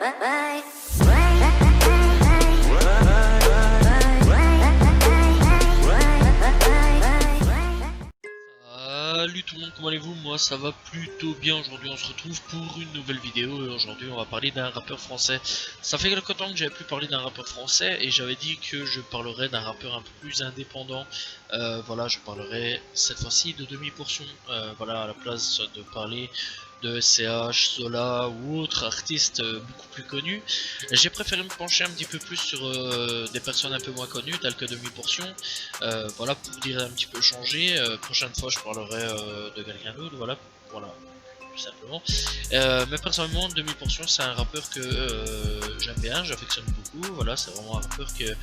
Salut tout le monde, comment allez-vous? Moi ça va plutôt bien. Aujourd'hui on se retrouve pour une nouvelle vidéo et aujourd'hui on va parler d'un rappeur français. Ça fait quelque temps que j'avais plus parlé d'un rappeur français et j'avais dit que je parlerais d'un rappeur un peu plus indépendant. Voilà, je parlerai cette fois-ci de Demi-Portion, voilà, à la place de parler de SCH, Zola ou autres artistes beaucoup plus connus. J'ai préféré me pencher un petit peu plus sur des personnes un peu moins connues telles que Demi-Portion. Voilà, pour dire un petit peu changer. Prochaine fois je parlerai de quelqu'un d'autre, voilà, tout simplement. Mais personnellement, Demi-Portion c'est un rappeur que j'aime bien, j'affectionne beaucoup. Voilà, c'est vraiment un rappeur que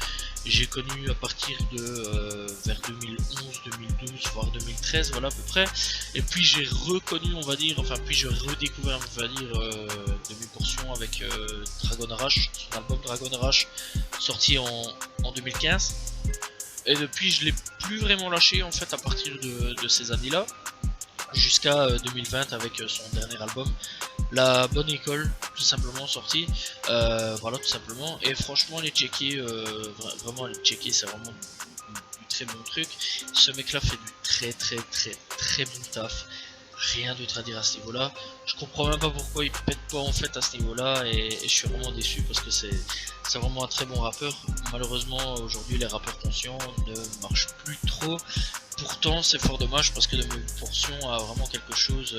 j'ai connu à partir de vers 2011, 2012, voire 2013, voilà à peu près. Et puis j'ai reconnu, on va dire, enfin puis j'ai redécouvert, on va dire, Demi-Portion avec Dragon Rush, son album Dragon Rush, sorti en 2015. Et depuis je l'ai plus vraiment lâché en fait à partir de ces années là jusqu'à 2020 avec son dernier album La Bonne École, tout simplement sorti. Voilà, tout simplement. Et franchement les checker, vraiment les checker, c'est vraiment du très bon truc. Ce mec là fait du très bon taf. Rien d'autre à dire à ce niveau là. Je comprends même pas pourquoi il pète pas en fait à ce niveau là et je suis vraiment déçu parce que c'est vraiment un très bon rappeur. Malheureusement aujourd'hui les rappeurs conscients ne marchent plus trop. Pourtant c'est fort dommage parce que Demi-Portion a vraiment quelque chose,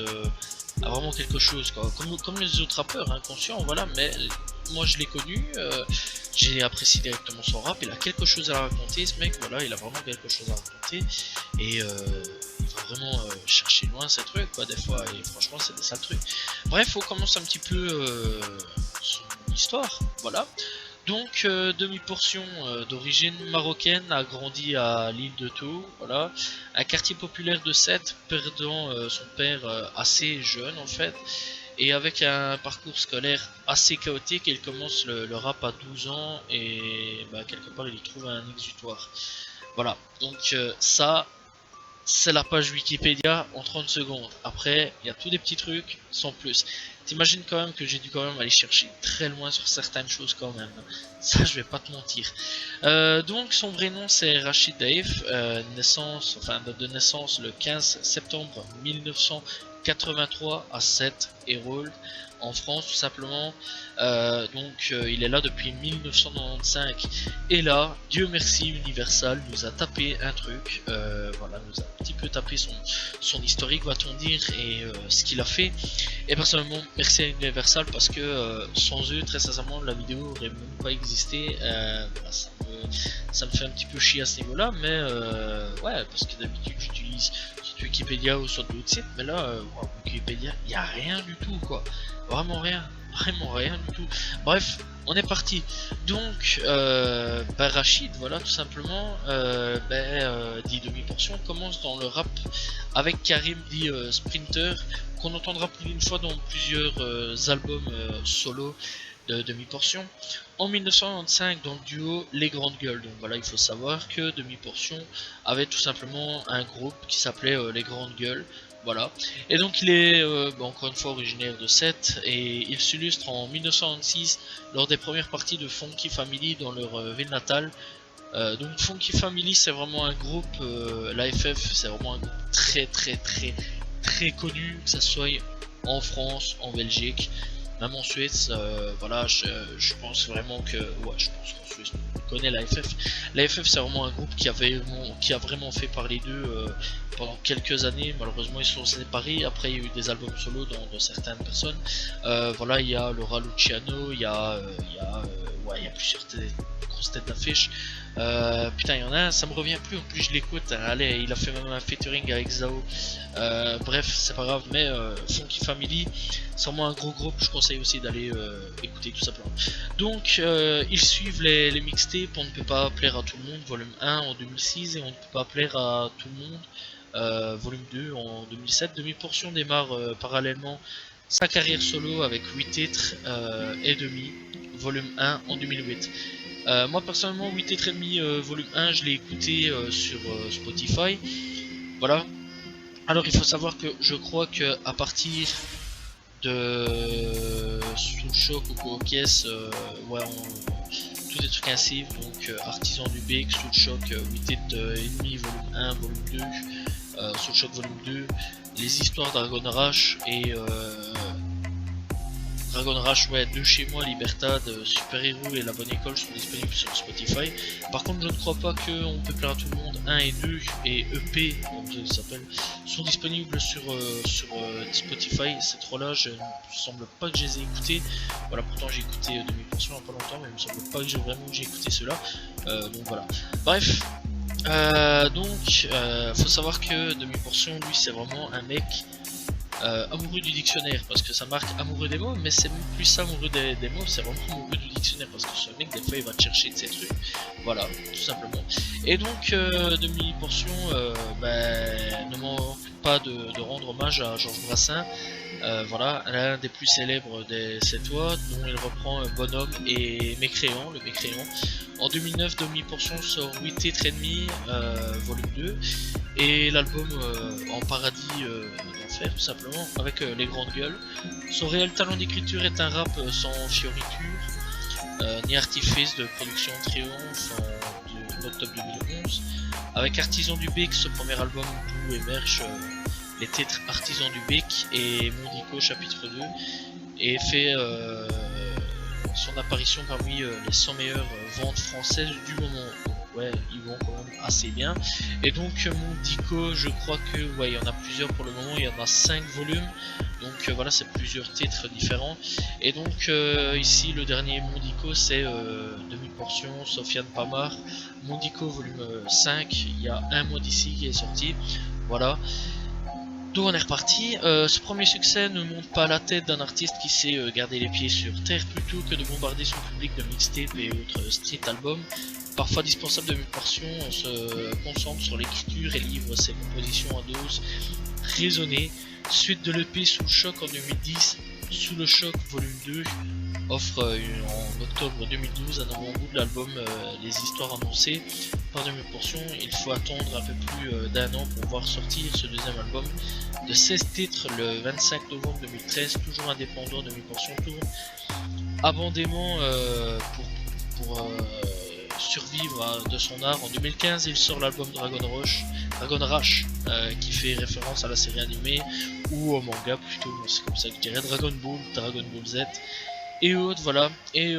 quoi. Comme les autres rappeurs inconscients, voilà. Mais moi je l'ai connu, j'ai apprécié directement son rap, il a quelque chose à raconter ce mec, voilà, il a vraiment quelque chose à raconter et il va vraiment chercher loin ces trucs quoi des fois et franchement c'est des sales trucs. Bref, on commence un petit peu son histoire, voilà. Donc Demi-Portion d'origine marocaine a grandi à l'île de Thou, voilà, un quartier populaire de Sète, perdant son père assez jeune en fait, et avec un parcours scolaire assez chaotique. Il commence le rap à 12 ans et bah, quelque part il y trouve un exutoire. Voilà, donc ça c'est la page Wikipédia en 30 secondes. Après, il y a tous des petits trucs sans plus. T'imagines quand même que j'ai dû quand même aller chercher très loin sur certaines choses quand même. Ça, je vais pas te mentir. Donc, son vrai nom c'est Rachid Daif. Date de naissance le 15 septembre 1983 à Sète, Hérault, en France tout simplement. Il est là depuis 1995 et là, Dieu merci, Universal nous a tapé un truc, voilà, nous a un petit peu tapé son historique, va-t-on dire, et ce qu'il a fait. Et personnellement, merci à Universal parce que sans eux, très sincèrement, la vidéo aurait même pas existé. Voilà, ça me fait un petit peu chier à ce niveau-là, mais ouais, parce que d'habitude j'utilise soit Wikipédia ou soit d'autres sites, mais là, Wikipédia, il n'y a rien du tout, quoi. Vraiment rien du tout. Bref, on est parti. Donc, Rachid, voilà, tout simplement, dit Demi-Portion, commence dans le rap avec Karim, dit Sprinter, qu'on entendra plus d'une fois dans plusieurs albums solo de Demi-Portion. En 1995, dans le duo Les Grandes Gueules. Donc voilà, il faut savoir que Demi-Portion avait tout simplement un groupe qui s'appelait Les Grandes Gueules. Voilà. Et donc il est encore une fois originaire de Sète et il s'illustre en 1996 lors des premières parties de Funky Family dans leur ville natale. Donc Funky Family c'est vraiment un groupe, l'AFF c'est vraiment un groupe très connu, que ça soit en France, en Belgique, même en Suisse. Voilà, je pense vraiment que, ouais, je pense qu'en Suisse on connaît l'AFF. L'AFF c'est vraiment un groupe qui a vraiment fait parler d'eux pendant quelques années. Malheureusement ils se sont séparés, après il y a eu des albums solo de certaines personnes. Voilà, il y a Laura Luciano, il y a plusieurs grosses têtes d'affiche. Putain, il y en a un, ça me revient plus, en plus je l'écoute. Allez, il a fait même un featuring avec Zao. Bref, c'est pas grave, mais Funky Family, c'est vraiment un gros groupe, je conseille aussi d'aller écouter tout simplement. Donc, ils suivent les mixtapes, On ne peut pas plaire à tout le monde, volume 1 en 2006 et On ne peut pas plaire à tout le monde, volume 2 en 2007. Demi-Portion démarre parallèlement sa carrière solo avec 8 titres et demi, volume 1 en 2008. Moi personnellement 8 titres et demi volume 1 je l'ai écouté sur Spotify. Voilà. Alors il faut savoir que je crois que à partir de sous le choc ou co-caisse, ouais, tous des trucs ainsi, donc Artisan du Bec, sous le choc, 8 et demi, volume 1, volume 2, sous le choc volume 2, les histoires Dragon Rush et Dragon Rush, ouais, de chez moi, Libertad, Super Hero et La Bonne École sont disponibles sur Spotify. Par contre, je ne crois pas qu'on peut plaire à tout le monde. 1 et 2 et EP, comme ça s'appelle, sont disponibles sur Spotify. Ces trois-là, je ne semble pas que je les ai écoutés. Voilà, pourtant j'ai écouté Demi-Portion il n'y a pas longtemps, mais il me semble pas que j'ai écouté ceux-là. Donc voilà. Bref. Faut savoir que Demi-Portion, lui, c'est vraiment un mec amoureux du dictionnaire, parce que ça marque amoureux des mots, mais c'est même plus ça, amoureux des mots, c'est vraiment amoureux du dictionnaire, parce que ce mec des fois il va te chercher de ces trucs, voilà, tout simplement. Et donc Demi-Portion ne manque pas de rendre hommage à Georges Brassens, voilà, l'un des plus célèbres des Sétois, dont il reprend Bonhomme et Mécréant, le Mécréant. En 2009, Demi-Portion sort 8 titres et demi, volume 2, et l'album En Paradis d'Enfer, tout simplement, avec les grandes gueules. Son réel talent d'écriture est un rap sans fioriture, ni artifice de production triomphe en octobre 2011. Avec Artisan du Bec, ce premier album d'où émergent les titres Artisan du Bec et Mondico chapitre 2, et fait son apparition parmi les 100 meilleures ventes françaises du moment. Ouais, ils vont quand même assez bien. Et donc Mondico, je crois que ouais, il y en a plusieurs pour le moment, il y en a 5 volumes. Donc voilà, c'est plusieurs titres différents. Et donc ici le dernier Mondico, c'est Demi-Portion, Sofiane Pamar, Mondico volume 5, il y a un mois d'ici qui est sorti. Voilà. Donc on est reparti. Ce premier succès ne monte pas à la tête d'un artiste qui sait garder les pieds sur terre plutôt que de bombarder son public de mixtape et autres street albums. Parfois dispensable de Demi-Portion, on se concentre sur l'écriture et livre ses compositions à dose raisonnée. Suite de l'EP Sous le Choc en 2010, Sous le Choc volume 2 offre en octobre 2012 un avant-goût de l'album Les Histoires annoncées par Demi-Portion. Il faut attendre un peu plus d'un an pour voir sortir ce deuxième album de 16 titres le 25 novembre 2013, toujours indépendant. Demi-Portion tourne abondamment pour survivre de son art. En 2015, il sort l'album Dragon Rush, qui fait référence à la série animée ou au manga plutôt, c'est comme ça que je dirais, Dragon Ball Z et autres, voilà. Et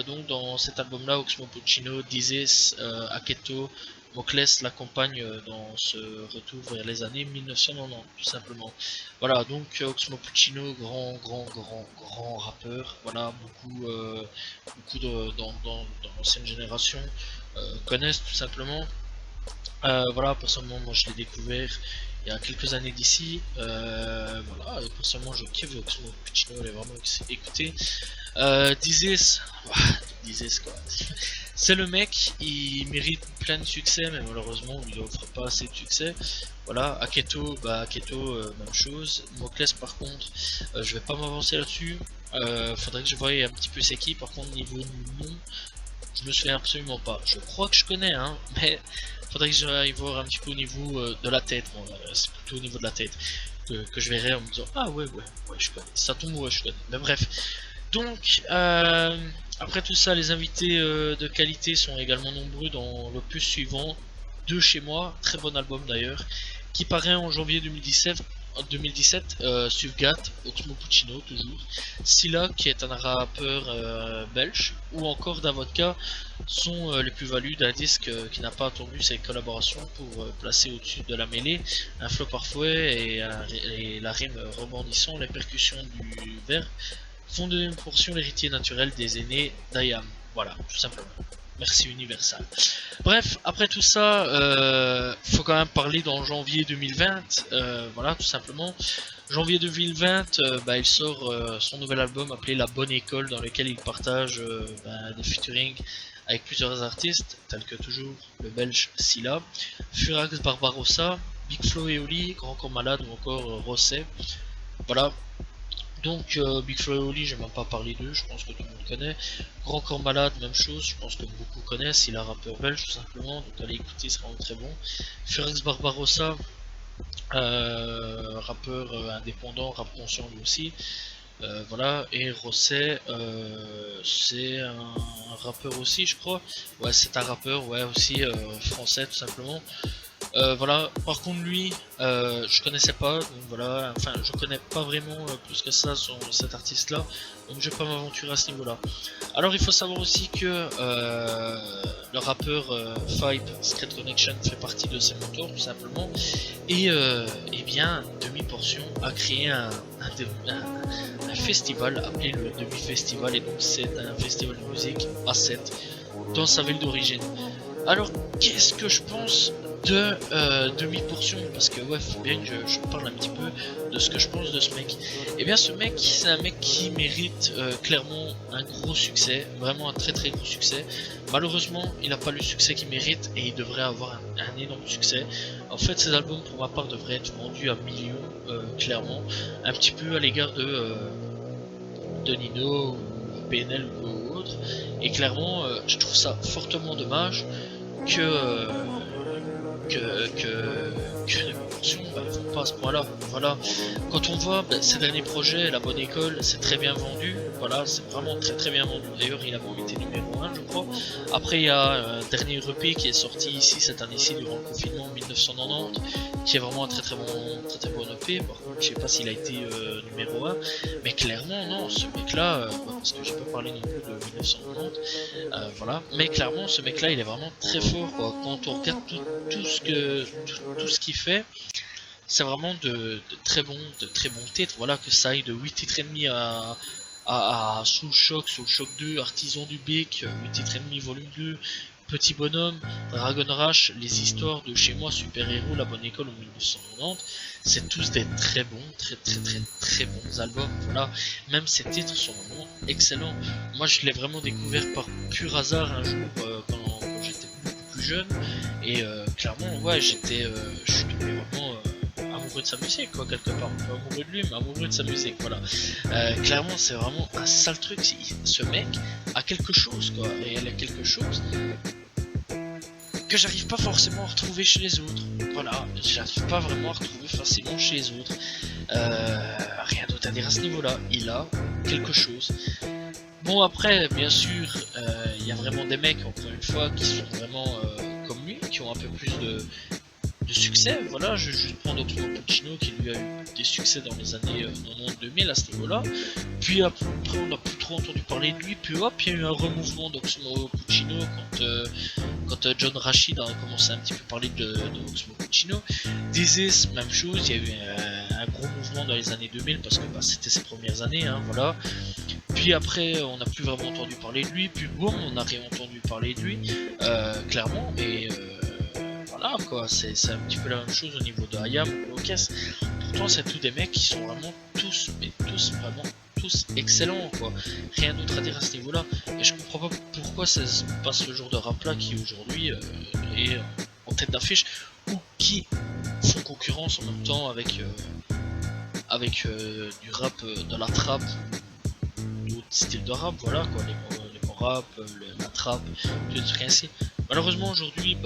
donc dans cet album là, Oxmo Puccino, Dizes, Aketo, Moclès l'accompagne dans ce retour vers les années 1990, tout simplement. Voilà, donc Oxmo Puccino, grand rappeur, voilà, beaucoup dans l'ancienne génération connaissent tout simplement. Voilà, personnellement, moi je l'ai découvert il y a quelques années d'ici. Voilà, et personnellement, je kiffe Oxmo Puccino, elle est vraiment écouté. Dizes quoi. C'est le mec, il mérite plein de succès, mais malheureusement on lui offre pas assez de succès. Voilà, Aketo, même chose. Moclès par contre, je vais pas m'avancer là-dessus. Faudrait que je voie un petit peu c'est qui. Par contre niveau nom, je me souviens absolument pas. Je crois que je connais, hein, mais faudrait que j'aille voir un petit peu au niveau de la tête. Bon, c'est plutôt au niveau de la tête que je verrai en me disant ah ouais je connais. Ça tombe, ouais je connais. Mais bref. Donc, après tout ça, les invités de qualité sont également nombreux dans l'opus suivant, de chez moi, très bon album d'ailleurs, qui paraît en janvier 2017, Suvgat, Oxmo Puccino toujours, Silla qui est un rappeur belge, ou encore Davodka sont les plus-values d'un disque qui n'a pas attendu ses collaborations pour placer au-dessus de la mêlée un flow parfois et la rime rebondissant, les percussions du verbe font de Demi-Portion l'héritier naturel des aînés d'Ayam. Voilà, tout simplement. Merci Universal. Bref, après tout ça, faut quand même parler dans janvier 2020. Voilà, tout simplement. Janvier 2020, il sort son nouvel album appelé La Bonne École, dans lequel il partage des featuring avec plusieurs artistes, tels que toujours le belge Silla, Furax Barbarossa, Big Flo et Oli, Grand Corps Malade ou encore Rosset. Voilà. Donc Big Flo et Oli, je vais même pas parler d'eux, je pense que tout le monde connaît. Grand Corps Malade, même chose, je pense que beaucoup connaissent, il est un rappeur belge tout simplement, donc allez écouter, c'est vraiment très bon. Furax Barbarossa, rappeur indépendant, rap conscient lui aussi. Voilà, et Rosset, c'est un rappeur aussi, je crois. Ouais, c'est un rappeur, ouais, aussi français, tout simplement. Voilà, par contre lui, je connaissais pas, donc voilà, enfin je connais pas vraiment plus que ça sur cet artiste là, donc je vais pas m'aventurer à ce niveau là. Alors il faut savoir aussi que le rappeur Five Secret Connection fait partie de ses mentors tout simplement, et bien Demi-Portion a créé un festival appelé le Demi-Festival, et donc c'est un festival de musique à 7 dans sa ville d'origine. Alors, qu'est-ce que je pense de Demi-Portion? Parce que ouais, faut bien que je parle un petit peu de ce que je pense de ce mec. Et bien ce mec, c'est un mec qui mérite clairement un gros succès, vraiment un très très gros succès. Malheureusement, il n'a pas le succès qu'il mérite et il devrait avoir un énorme succès. En fait, ces albums pour ma part devraient être vendus à millions, clairement. Un petit peu à l'égard de Nino ou PNL ou autre. Et clairement, je trouve ça fortement dommage que les proportions ne vont pas à ce point là. Voilà, quand on voit ces derniers projets, La Bonne École, c'est très bien vendu, voilà, c'est vraiment très très bien vendu. D'ailleurs il a même été numéro 1 je crois. Après il y a un dernier EP qui est sorti ici cette année-ci durant le confinement en 1990, qui est vraiment un très très bon EP. Par contre je sais pas s'il a été numéro 1, mais clairement non, ce mec là, parce que j'ai pas parlé non plus de 1990, voilà, mais clairement ce mec là il est vraiment très fort quoi. Quand on regarde tout ce qu'il fait, c'est vraiment de très bons titres. Voilà, que ça aille de 8 titres et demi à Sous le Choc 2, Artisan du Bec, 8 titres et demi volume 2, Petit Bonhomme, Dragon Rush, Les Histoires de Chez Moi, Super Héros, La Bonne École en 1990. C'est tous des très bons, très bons albums. Voilà, même ces titres sont vraiment excellents. Moi, je l'ai vraiment découvert par pur hasard un jour quand j'étais beaucoup plus jeune. Et clairement, ouais, je suis tombé vraiment amoureux de sa musique, quoi, quelque part. Pas amoureux de lui, mais amoureux de sa musique, voilà. Clairement, c'est vraiment un sale truc. Ce mec a quelque chose, quoi. Et elle a quelque chose que j'arrive pas forcément à retrouver chez les autres. Voilà, j'arrive pas vraiment à retrouver facilement chez les autres. Rien d'autre à dire à ce niveau-là. Il a quelque chose. Bon, après, bien sûr, il y a vraiment des mecs, encore une fois, qui sont vraiment comme lui, qui ont un peu plus de succès. Voilà, je vais juste prendre Oxmo Puccino qui lui a eu des succès dans les années 90-2000 à ce niveau-là. Puis après, on n'a plus trop entendu parler de lui. Puis hop, il y a eu un remouvement d'Oxmo Puccino quand John Rachid a commencé à un petit peu parler de Oxmo Puccino. Dizzy, même chose, il y a eu un gros mouvement dans les années 2000 parce que c'était ses premières années, hein, voilà. Puis après, on n'a plus vraiment entendu parler de lui. Puis bon, on a réentendu parler de lui, clairement, mais voilà quoi, c'est un petit peu la même chose au niveau de Hayam ou Locas. Pourtant, c'est tous des mecs qui sont vraiment tous excellents quoi. Rien d'autre à dire à ce niveau là. Et je comprends pas pourquoi ça se passe ce genre de rap là qui aujourd'hui est en tête d'affiche ou qui font concurrence en même temps avec du rap, de la trap, d'autres styles de rap, voilà quoi, les rap, la trap, des trucs ainsi. Malheureusement aujourd'hui,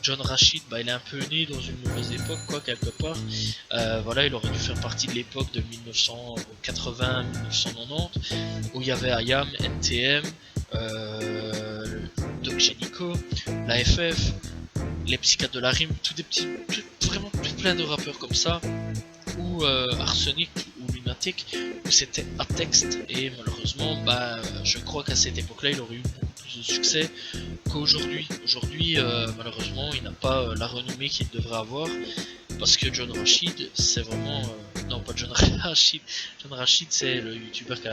John Rachid, il est un peu né dans une mauvaise époque quoi, quelque part. Voilà, il aurait dû faire partie de l'époque de 1980-1990 où il y avait Ayam, NTM, Doc Génico, la FF, les psychiatres de la rime, vraiment tout plein de rappeurs comme ça, ou Arsenic ou Lunatic, où c'était à texte, et malheureusement, je crois qu'à cette époque-là, il aurait eu beaucoup plus de succès qu'aujourd'hui. Aujourd'hui, malheureusement, il n'a pas la renommée qu'il devrait avoir, parce que John Rachid, c'est vraiment... non, pas John Rachid. John Rachid, c'est le youtubeur qui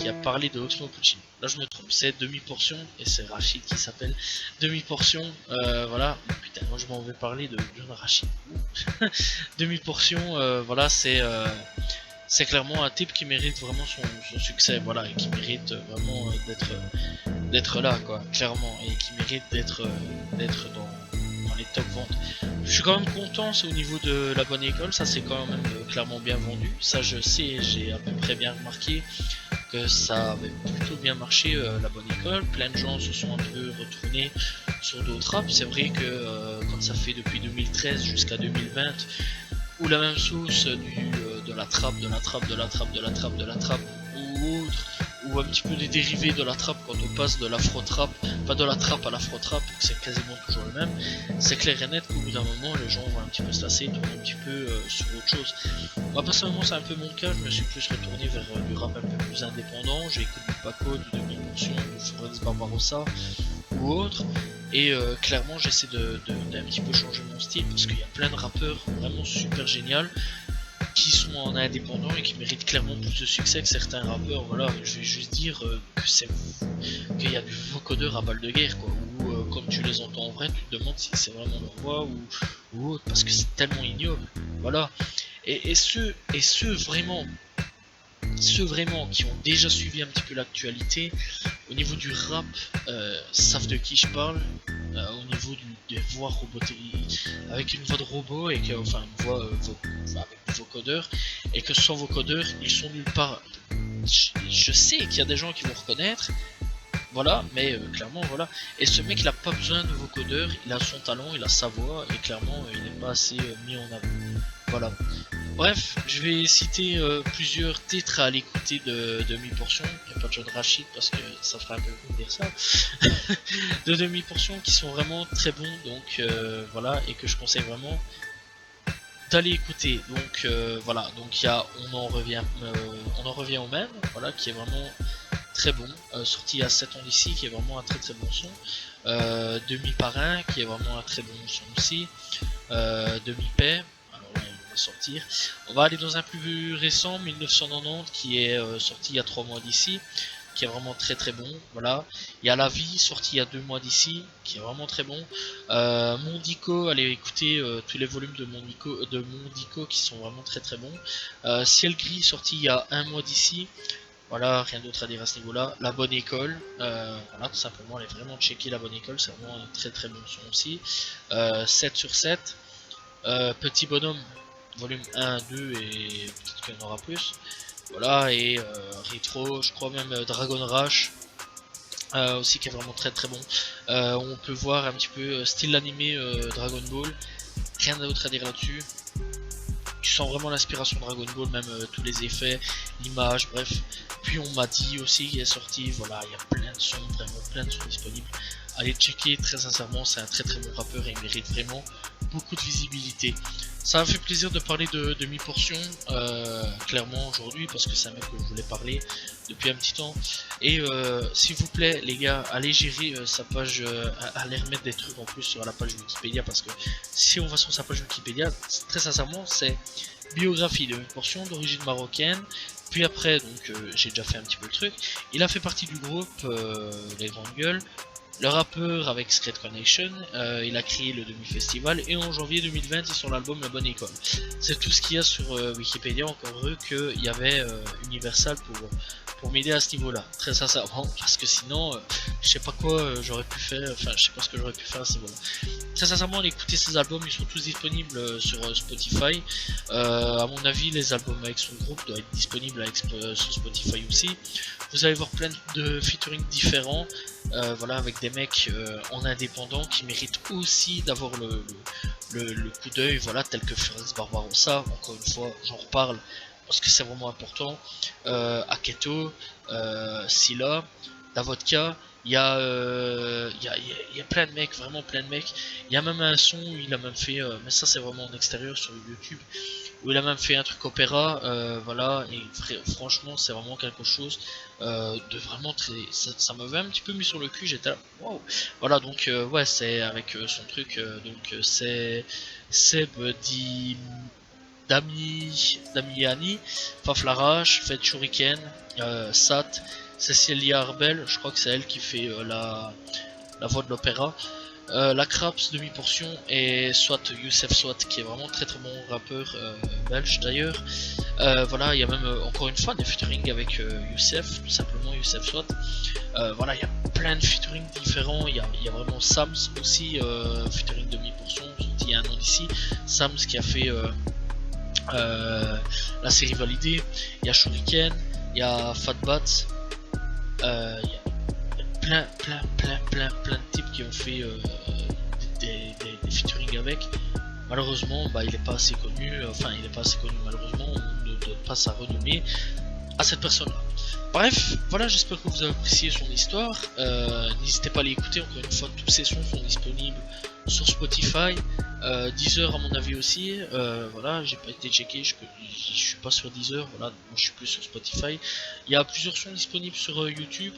a parlé de Oxmo Puccino. Là je me trompe, c'est Demi-Portion et c'est Rachid qui s'appelle Demi-Portion. Voilà, putain, moi je m'en vais parler de John Rachid. Demi-Portion, voilà, c'est clairement un type qui mérite vraiment son succès, voilà, et qui mérite vraiment d'être là, quoi, clairement, et qui mérite d'être dans les top ventes. Je suis quand même content, c'est au niveau de La Bonne École, ça c'est quand même clairement bien vendu. Ça je sais, j'ai à peu près bien remarqué que ça avait plutôt bien marché, La Bonne École. Plein de gens se sont un peu retournés sur d'autres raps. C'est vrai que quand ça fait depuis 2013 jusqu'à 2020 ou la même sauce de de la trappe, ou autre, ou un petit peu des dérivés de la trappe quand on passe de l'afro-trappe, pas de la trappe à l'afro-trappe, c'est quasiment toujours le même. C'est clair et net qu'au bout d'un moment les gens vont un petit peu se lasser, tourner un petit peu sur autre chose. Moi personnellement c'est un peu mon cas, je me suis plus retourné vers du rap un peu plus indépendant, j'ai écouté du Paco, du Demi-Portion, du Forex Barbarossa ou autre, et clairement j'essaie d'un petit peu changer mon style parce qu'il y a plein de rappeurs vraiment super géniaux qui sont en indépendant et qui méritent clairement plus de succès que certains rappeurs. Voilà, je vais juste dire qu'il y a du vocodeur à balle de guerre, quoi, ou comme tu les entends en vrai, tu te demandes si c'est vraiment leur voix ou autre, parce que c'est tellement ignoble. Voilà, et ceux vraiment qui ont déjà suivi un petit peu l'actualité au niveau du rap savent de qui je parle, au niveau des voix robotisées avec une voix de robot, et que, enfin une voix avec des vocodeurs, et que sans vocodeurs ils sont nulle part. Je sais qu'il y a des gens qui vont reconnaître, voilà, mais clairement voilà, et ce mec il a pas besoin de vocodeurs, il a son talent, il a sa voix, et clairement il n'est pas assez mis en avant. Voilà. Bref, je vais citer plusieurs titres à l'écouter de Demi-Portion. Il n'y a pas de John Rachid parce que ça ferait un peu cool de dire ça. De Demi-Portion qui sont vraiment très bons, donc voilà, et que je conseille vraiment d'aller écouter. Donc voilà, donc il y a on en revient au même, voilà, qui est vraiment très bon, sorti il y a 7 ans d'ici, qui est vraiment un très très bon son. Demi-Parrain qui est vraiment un très bon son aussi. Demi-Paix. Sortir. On va aller dans un plus récent, 1990, qui est sorti il y a 3 mois d'ici, qui est vraiment très très bon. Voilà. Il y a La Vie, sorti il y a 2 mois d'ici, qui est vraiment très bon. Mondico, allez écouter tous les volumes de Mondico qui sont vraiment très très bons. Ciel Gris, sorti il y a 1 mois d'ici. Voilà, rien d'autre à dire à ce niveau-là. La Bonne École, voilà, tout simplement, allez vraiment checker La Bonne École, c'est vraiment un très très bon son aussi. 7 sur 7. Petit Bonhomme, volume 1, 2 et peut-être qu'il y en aura plus. Voilà, et Retro, je crois même Dragon Rush aussi, qui est vraiment très très bon. On peut voir un petit peu style animé Dragon Ball, rien d'autre à dire là-dessus. Tu sens vraiment l'inspiration Dragon Ball, même tous les effets, l'image, bref. Puis on m'a dit aussi qu'il est sorti, voilà, il y a plein de sons, vraiment plein de sons disponibles. Allez checker, très sincèrement, c'est un très très bon rappeur et il mérite vraiment beaucoup de visibilité. Ça m'a fait plaisir de parler de Demi-Portion, clairement aujourd'hui, parce que c'est un mec que je voulais parler depuis un petit temps. Et s'il vous plaît les gars, allez gérer sa page, allez remettre des trucs en plus sur la page Wikipédia, parce que si on va sur sa page Wikipédia, très sincèrement, c'est biographie de Demi-Portion, d'origine marocaine. Puis après, donc j'ai déjà fait un petit peu le truc, il a fait partie du groupe Les Grandes Gueules. Le rappeur avec Secret Connection, il a créé le Demi-Festival, et en janvier 2020 il sort l'album La Bonne École. C'est tout ce qu'il y a sur Wikipédia, encore heureux qu'il y avait Universal pour m'aider à ce niveau-là, très sincèrement, parce que sinon je sais pas quoi j'aurais pu faire, enfin je sais pas ce que j'aurais pu faire à ce niveau-là. Très sincèrement, allez écouter ces albums, ils sont tous disponibles sur Spotify. À mon avis, les albums avec son groupe doivent être disponibles sur Spotify aussi. Vous allez voir plein de featuring différents. Voilà, avec des mecs en indépendant qui méritent aussi d'avoir le coup d'œil, voilà, tel que Forex Barbarossa, encore une fois j'en reparle parce que c'est vraiment important. Aketo, Silla, Davodka, il y a plein de mecs, vraiment plein de mecs. Il y a même un son où il a même fait, mais ça c'est vraiment en extérieur sur YouTube, où il a même fait un truc opéra, voilà, et franchement c'est vraiment quelque chose de vraiment très, ça m'avait un petit peu mis sur le cul, j'étais là, wow. Voilà, donc ouais, c'est avec son truc, donc c'est Seb Damiani, Faflarache, Fed Shuriken, Sat, Cecilia Arbel, je crois que c'est elle qui fait la voix de l'opéra. La Craps, Demi-Portion, et soit Youssef Swat, qui est vraiment très très bon rappeur belge d'ailleurs. Voilà, il y a même encore une fois des featuring avec Youssef, tout simplement Youssef Swat. Voilà, il y a plein de featuring différents. Il y a vraiment Sams aussi, featuring Demi-Portion, sorti il y a 1 an d'ici. Sams qui a fait la série validée. Il y a Shuriken, il y a Fatbat, il y a plein de types qui ont fait des featuring avec. Malheureusement, bah, il est pas assez connu, enfin il est pas assez connu malheureusement, donne pas sa renommée à cette personne-là. Bref, voilà, j'espère que vous avez apprécié son histoire. N'hésitez pas à l'écouter, encore une fois, tous ces sons sont disponibles sur Spotify, Deezer à mon avis aussi. Voilà, j'ai pas été checké, je suis pas sur Deezer, voilà, moi je suis plus sur Spotify. Il y a plusieurs sons disponibles sur YouTube.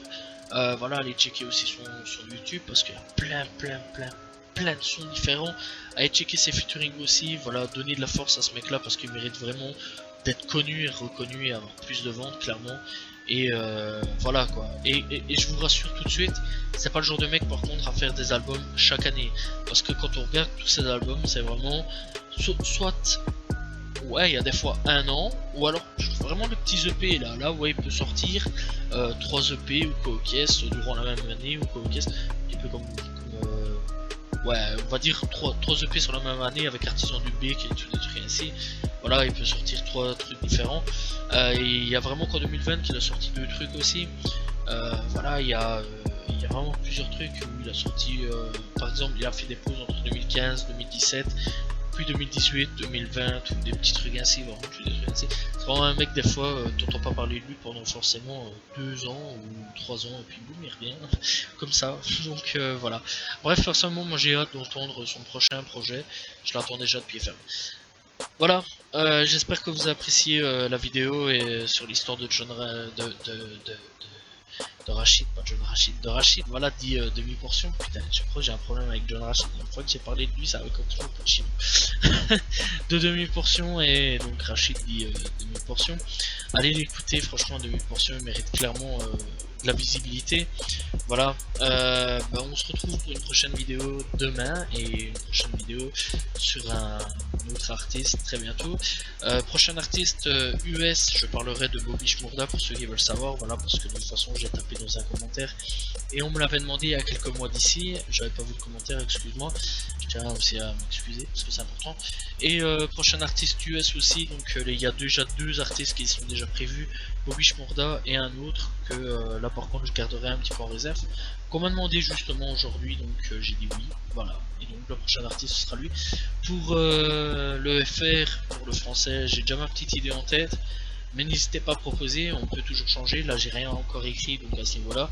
Voilà, allez checker aussi sur YouTube parce qu'il y a plein de sons différents. Allez checker ses featuring aussi, voilà, donner de la force à ce mec là parce qu'il mérite vraiment d'être connu et reconnu et avoir plus de ventes clairement. Et voilà quoi. Et je vous rassure tout de suite, c'est pas le genre de mec par contre à faire des albums chaque année. Parce que quand on regarde tous ces albums, c'est vraiment soit ouais, il y a des fois un an, ou alors vraiment le petit EP là ouais, il peut sortir 3 EP ou co-caisse durant la même année ou co-caisse, un petit peu comme ouais, on va dire 3 EP sur la même année avec Artisan du B qui est tout des trucs ainsi. Voilà, il peut sortir 3 trucs différents. Et il y a vraiment qu'en 2020 qu'il a sorti 2 trucs aussi. Voilà, il y a vraiment plusieurs trucs où il a sorti, par exemple, il a fait des pauses entre 2015, 2017, puis 2018, 2020, ou des petits trucs ainsi, vraiment des trucs ainsi. C'est vraiment un mec, des fois, t'entends pas parler de lui pendant forcément 2 ans ou 3 ans, et puis boum, il revient, comme ça. Donc voilà. Bref, personnellement, moi j'ai hâte d'entendre son prochain projet. Je l'attends déjà depuis FM. Voilà, j'espère que vous avez apprécié la vidéo et sur l'histoire de John de Rachid, pas John Rachid, de Rachid, voilà, dit demi-portion. Putain, je crois que j'ai un problème avec John Rachid. Une fois que j'ai parlé de lui, ça avait complètement pas de chino. De demi-portion, et donc Rachid dit demi-portion. Allez l'écouter, franchement, demi-portion, il mérite clairement de la visibilité. Voilà, on se retrouve pour une prochaine vidéo demain et une prochaine vidéo sur un autre artiste très bientôt. Prochain artiste US, je parlerai de Bobby Shmurda pour ceux qui veulent savoir, voilà, parce que de toute façon j'ai tapé dans un commentaire et on me l'avait demandé il y a quelques mois d'ici, j'avais pas vu le commentaire, excuse-moi, je tiens aussi à m'excuser parce que c'est important. Et prochain artiste US aussi, donc il y a déjà 2 artistes qui sont déjà prévus, Bobby Shmurda et un autre que là par contre je garderai un petit peu en réserve, qu'on m'a demandé justement aujourd'hui, donc j'ai dit oui, voilà. Et donc le prochain artiste ce sera lui. Pour le FR, pour le français, j'ai déjà ma petite idée en tête, mais n'hésitez pas à proposer, on peut toujours changer. Là j'ai rien encore écrit, donc à ce niveau là,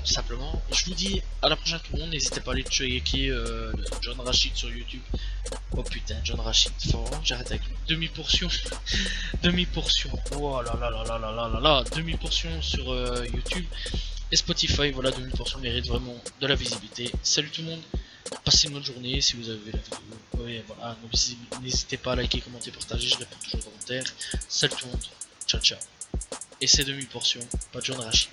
tout simplement. Je vous dis à la prochaine tout le monde, n'hésitez pas à aller checker John Rachid sur YouTube. Oh putain, John Rachid, faut vraiment que j'arrête avec lui. Demi-portion, demi-portion, oh là là là là là là là là, demi-portion sur YouTube et Spotify, voilà, demi-portion mérite vraiment de la visibilité. Salut tout le monde, passez une bonne journée si vous avez vu la vidéo. Ouais, voilà, n'hésitez pas à liker, commenter, partager, je réponds toujours aux commentaires. Salut tout le monde, ciao ciao. Et c'est demi-portion, pas John Rachid.